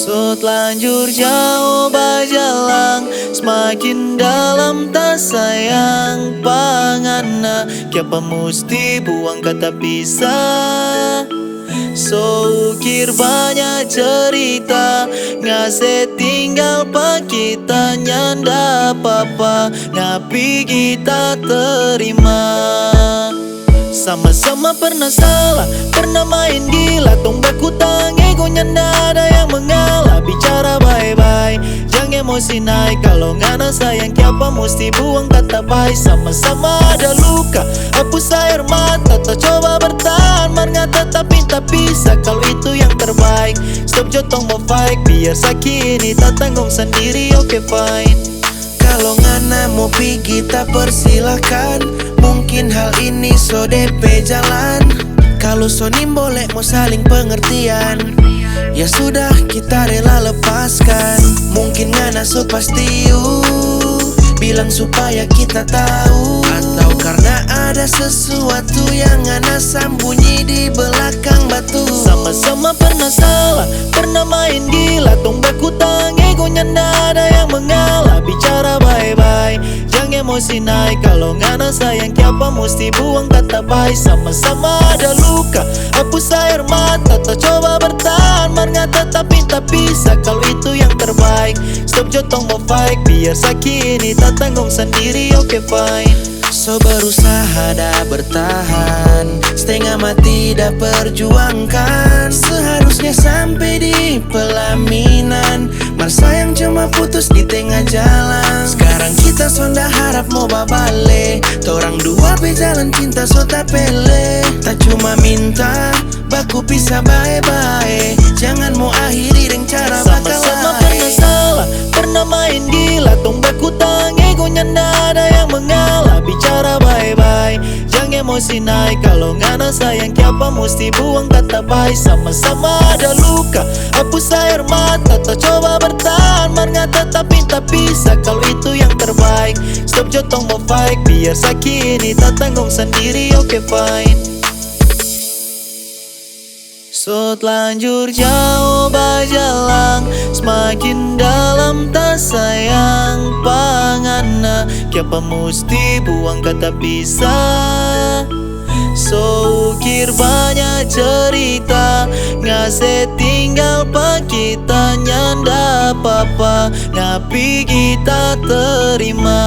So telanjur jauh bajalang, semakin dalam tak sayang pangana. Kiapa musti buang kata pisah. So ukir banyak cerita, ngase tinggal pak kita nyanda apa-apa, ngapi kita terima. Sama-sama pernah salah, pernah main gila, tong baku tangi ku nyanda ada yang mengalah. Bicara bye-bye, jangan emosi naik, kalau ngana sayang kiapa musti buang kata bye. Sama-sama ada luka, hapus air mata, tak coba bertahan, marngata tapi tak bisa, kalau itu yang terbaik. Stop jotong mau fight, biar sakit ini tak tanggung sendiri, oke fine. Kalau ngana mau pergi tak persilahkan, mungkin hal ini so DP jalan. Kalau sonim boleh mau saling pengertian, ya sudah kita rela lepaskan. Mungkin ngana so pasti bilang supaya kita tahu, atau karena ada sesuatu yang ngana sembunyi di belakang batu. Sama-sama pernah salah, pernah main gila, tong baku tangi ku nyanda ada yang mengalah. Bicara bye-bye, jangan emosi naik, kalau ngana sayang kiapa musti buang kata bye. Sama-sama ada luka, hapus air mata, tak coba bertahan, marngata tapi tak bisa, kalau itu yang terbaik. Stop jotong mau fight, biar sakit ini tak tanggung sendiri, oke fine. So berusaha dah bertahan, setengah mati dah perjuangkan. Seharusnya sampai di pelaminan, mar sayang cuma putus di tengah jalan. Sekarang kita sonda harap mau babale, torang dua pe jalan cinta so tak pele. Tak cuma minta baku pisah bye-bye, jangan mau akhiri dengan cara bakal. Sama-sama pernah salah, pernah main gila, tong baku tangi ku nyanda ada yang mengalah. Bicara bye-bye, jangan emosi naik, kalau ngana sayang kiapa musti buang kata bye. Sama-sama ada luka, hapus air mata, tak coba bertahan, marngata tapi tak bisa, kalau itu yang terbaik. Stop jotong mau fight, biar sakit ini tak tanggung sendiri, oke fine. So telanjur jauh bajalang, semakin dalam tak sayang pangana. Kiapa musti buang kata pisah. So ukir banyak cerita, ngase tinggal pak kita nyanda apa-apa, ngapi kita terima.